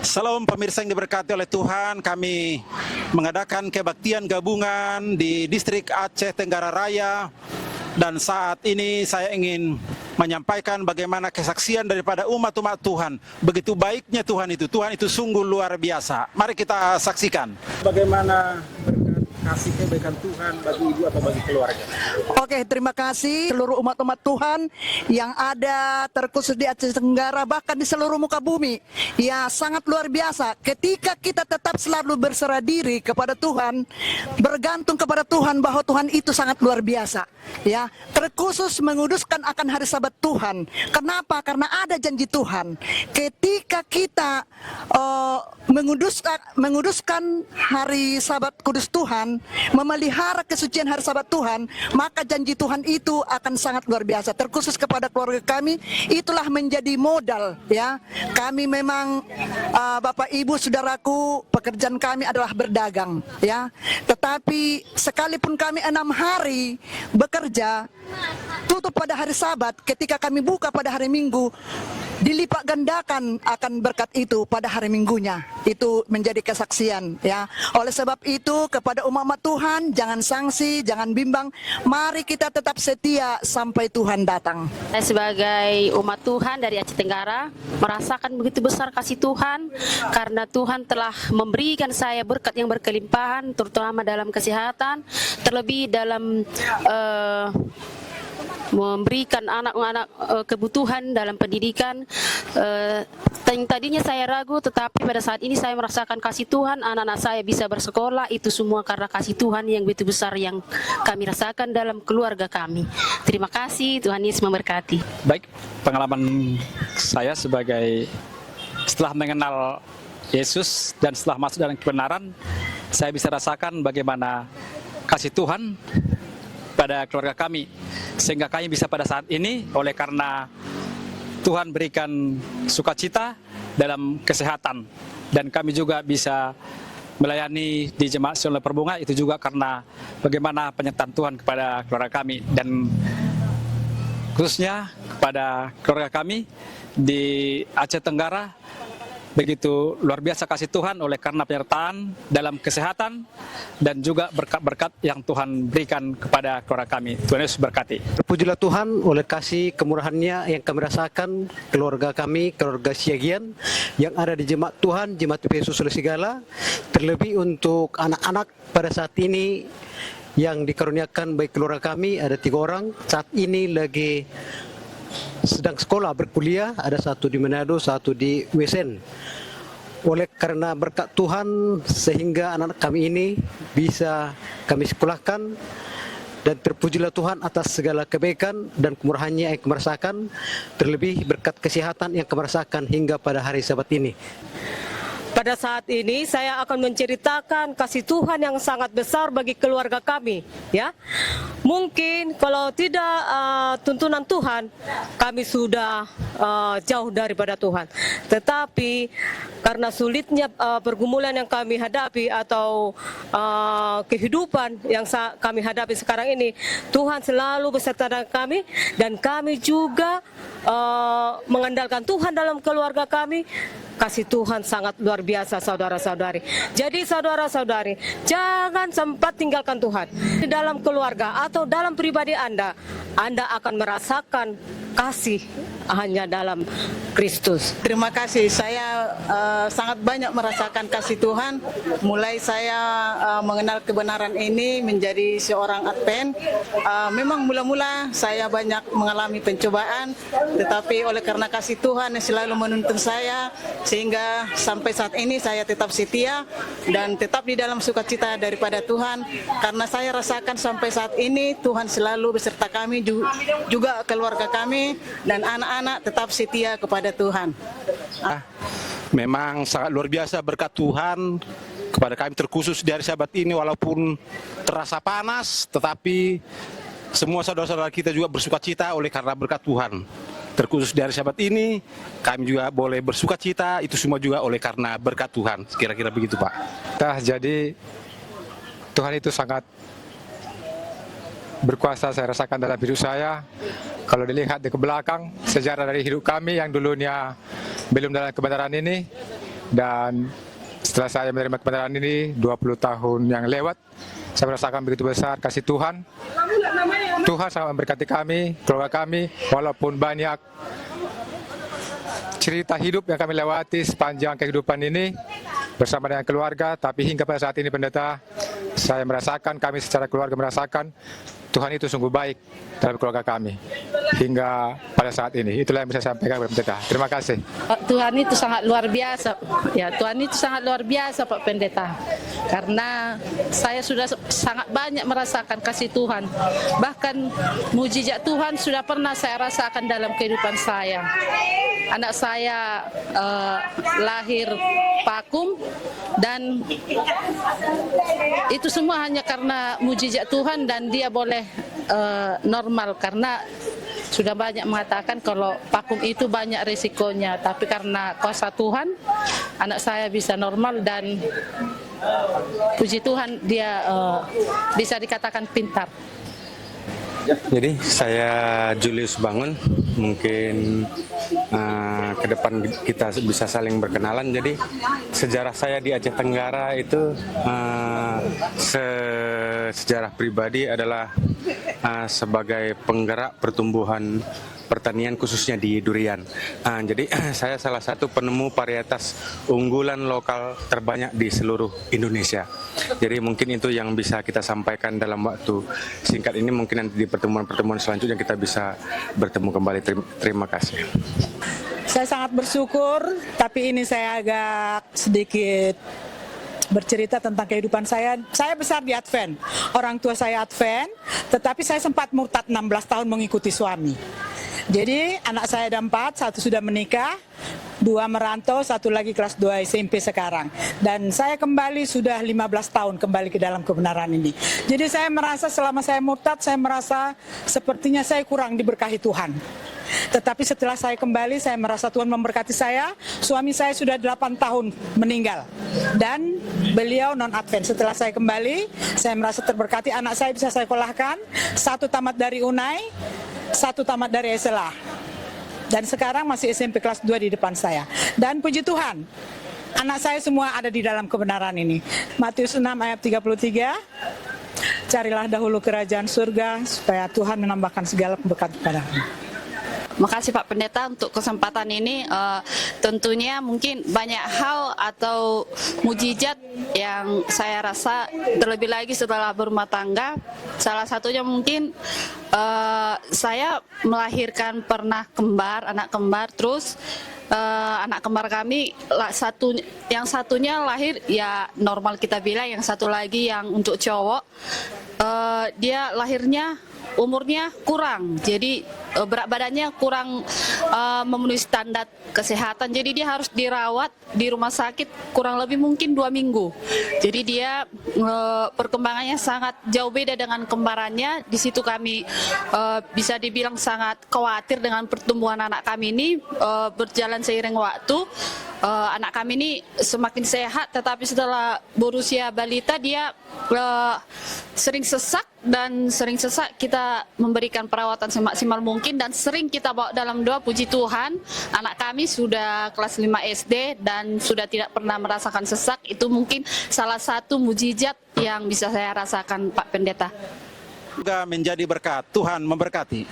Salam pemirsa yang diberkati oleh Tuhan, kami mengadakan kebaktian gabungan di distrik Aceh Tenggara Raya. Dan saat ini saya ingin menyampaikan bagaimana kesaksian daripada umat-umat Tuhan. Begitu baiknya Tuhan itu sungguh luar biasa. Mari kita saksikan bagaimana berkat kasih kebaikan Tuhan bagi ibu atau bagi keluarga. Oke, terima kasih seluruh umat-umat Tuhan yang ada terkhusus di Aceh Tenggara, bahkan di seluruh muka bumi. Ya, sangat luar biasa ketika kita tetap selalu berserah diri kepada Tuhan, bergantung kepada Tuhan bahwa Tuhan itu sangat luar biasa. Ya, terkhusus menguduskan akan hari Sabat Tuhan. Kenapa? Karena ada janji Tuhan. Ketika kita menguduskan hari Sabat Kudus Tuhan, memelihara kesucian hari Sabat Tuhan, maka janji Tuhan itu akan sangat luar biasa. Terkhusus kepada keluarga kami, itulah menjadi modal. Ya, kami memang Bapak Ibu Saudaraku, pekerjaan kami adalah berdagang. Ya, tetapi sekalipun kami 6 hari bekerja, tutup pada hari Sabat, ketika kami buka pada hari Minggu, dilipat gandakan akan berkat itu pada hari Minggunya. Itu menjadi kesaksian, ya. Oleh sebab itu kepada umat Tuhan, jangan sangsi, jangan bimbang. Mari kita tetap setia sampai Tuhan datang. Saya sebagai umat Tuhan dari Aceh Tenggara merasakan begitu besar kasih Tuhan, karena Tuhan telah memberikan saya berkat yang berkelimpahan, terutama dalam kesehatan, terlebih dalam memberikan anak-anak kebutuhan dalam pendidikan. Tadinya saya ragu, tetapi pada saat ini saya merasakan kasih Tuhan, anak-anak saya bisa bersekolah, itu semua karena kasih Tuhan yang begitu besar yang kami rasakan dalam keluarga kami. Terima kasih, Tuhan Yesus memberkati. Baik, pengalaman saya setelah mengenal Yesus dan setelah masuk dalam kebenaran, saya bisa rasakan bagaimana kasih Tuhan pada keluarga kami, sehingga kami bisa pada saat ini, oleh karena Tuhan berikan sukacita dalam kesehatan, dan kami juga bisa melayani di Jemaat Sion Perbunga, itu juga karena bagaimana penyertaan Tuhan kepada keluarga kami, dan khususnya kepada keluarga kami di Aceh Tenggara. Begitu luar biasa kasih Tuhan oleh karena penyertaan dalam kesehatan dan juga berkat-berkat yang Tuhan berikan kepada keluarga kami. Tuhan Yesus berkati. Terpujilah Tuhan oleh kasih kemurahan-Nya yang kami rasakan, keluarga kami, keluarga Siagian yang ada di Jemaat Tuhan, Jemaat Yesus oleh segala, terlebih untuk anak-anak pada saat ini yang dikaruniakan baik keluarga kami, ada 3 orang, saat ini lagi sedang sekolah berkuliah, ada 1 di Manado, 1 di Wesen. Oleh karena berkat Tuhan sehingga anak-anak kami ini bisa kami sekolahkan, dan terpujilah Tuhan atas segala kebaikan dan kemurahan-Nya yang kami rasakan, terlebih berkat kesehatan yang kami rasakan hingga pada hari Sabat ini. Pada saat ini saya akan menceritakan kasih Tuhan yang sangat besar bagi keluarga kami, ya. Mungkin kalau tidak tuntunan Tuhan, kami sudah jauh daripada Tuhan. Tetapi karena sulitnya pergumulan yang kami hadapi atau kehidupan yang kami hadapi sekarang ini, Tuhan selalu beserta dengan kami, dan kami juga mengandalkan Tuhan dalam keluarga kami. Kasih Tuhan sangat luar biasa, saudara-saudari. Jadi saudara-saudari, jangan sempat tinggalkan Tuhan. Di dalam keluarga atau dalam pribadi Anda akan merasakan kasih hanya dalam Kristus. Terima kasih, saya sangat banyak merasakan kasih Tuhan. Mulai saya mengenal kebenaran ini menjadi seorang Advent. Memang mula-mula saya banyak mengalami pencobaan, tetapi oleh karena kasih Tuhan yang selalu menuntun saya, sehingga sampai saat ini saya tetap setia dan tetap di dalam sukacita daripada Tuhan. Karena saya rasakan sampai saat ini Tuhan selalu beserta kami, juga keluarga kami dan anak-anak tetap setia kepada Tuhan. Memang sangat luar biasa berkat Tuhan kepada kami, terkhusus di hari Sabat ini, walaupun terasa panas, tetapi semua saudara-saudara kita juga bersukacita oleh karena berkat Tuhan. Terkhusus di hari Sabat ini, kami juga boleh bersukacita, itu semua juga oleh karena berkat Tuhan. Kira-kira begitu, Pak. Jadi Tuhan itu sangat berkuasa, saya rasakan dalam hidup saya. Kalau dilihat di ke belakang, sejarah dari hidup kami yang dulunya belum dalam kebenaran ini, Dan setelah saya menerima kebenaran ini 20 tahun yang lewat, saya merasakan begitu besar kasih Tuhan. Tuhan sangat memberkati kami, keluarga kami, walaupun banyak cerita hidup yang kami lewati sepanjang kehidupan ini bersama dengan keluarga, tapi hingga pada saat ini pendeta, saya merasakan, kami secara keluarga merasakan Tuhan itu sungguh baik dalam keluarga kami hingga pada saat ini. Itulah yang bisa saya sampaikan kepada pendeta. Terima kasih. Tuhan itu sangat luar biasa. Ya, Tuhan itu sangat luar biasa, Pak Pendeta. Karena saya sudah sangat banyak merasakan kasih Tuhan. Bahkan mujizat Tuhan sudah pernah saya rasakan dalam kehidupan saya. Anak saya lahir vakum dan itu semua hanya karena mujizat Tuhan dan dia boleh normal karena sudah banyak mengatakan kalau vakum itu banyak risikonya, tapi karena kuasa Tuhan anak saya bisa normal dan puji Tuhan dia bisa dikatakan pintar. Jadi saya Julius Bangun, mungkin ke depan kita bisa saling berkenalan. Jadi sejarah saya di Aceh Tenggara itu sejarah pribadi adalah sebagai penggerak pertumbuhan pertanian khususnya di durian. Jadi saya salah satu penemu varietas unggulan lokal terbanyak di seluruh Indonesia. Jadi mungkin itu yang bisa kita sampaikan dalam waktu singkat ini. Mungkin nanti di pertemuan-pertemuan selanjutnya kita bisa bertemu kembali. Terima kasih. Saya sangat bersyukur, tapi ini saya agak sedikit bercerita tentang kehidupan saya. Saya besar di Advent, orang tua saya Advent, tetapi saya sempat murtad 16 tahun mengikuti suami. Jadi anak saya ada 4, 1 sudah menikah, 2 merantau, 1 lagi kelas 2 SMP sekarang. Dan saya kembali sudah 15 tahun kembali ke dalam kebenaran ini. Jadi saya merasa selama saya murtad, saya merasa sepertinya saya kurang diberkahi Tuhan. Tetapi setelah saya kembali, saya merasa Tuhan memberkati saya. Suami saya sudah 8 tahun meninggal dan beliau non-Advent. Setelah saya kembali, saya merasa terberkati. Anak saya bisa saya sekolahkan, 1 tamat dari UNAI, 1 tamat dari SLA. Dan sekarang masih SMP kelas 2 di depan saya. Dan puji Tuhan, anak saya semua ada di dalam kebenaran ini. Matius 6 ayat 33, carilah dahulu kerajaan surga supaya Tuhan menambahkan segala berkat kepadamu. Makasih Pak Pendeta untuk kesempatan ini. Tentunya mungkin banyak hal atau mujizat yang saya rasa terlebih lagi setelah berumah tangga. Salah satunya mungkin saya melahirkan pernah anak kembar, terus anak kembar kami yang satunya lahir ya normal kita bilang, yang satu lagi yang untuk cowok dia lahirnya umurnya kurang, jadi berat badannya kurang memenuhi standar kesehatan, jadi dia harus dirawat di rumah sakit kurang lebih mungkin 2 minggu. Jadi dia perkembangannya sangat jauh beda dengan kembarannya. Di situ kami bisa dibilang sangat khawatir dengan pertumbuhan anak kami ini. Berjalan seiring waktu, anak kami ini semakin sehat, tetapi setelah berusia balita dia sering sesak, dan sering sesak kita memberikan perawatan semaksimal mungkin dan sering kita bawa dalam doa. Puji Tuhan, anak kami sudah kelas 5 SD dan sudah tidak pernah merasakan sesak. Itu mungkin salah satu mujizat yang bisa saya rasakan Pak Pendeta. Juga menjadi berkat. Tuhan memberkati.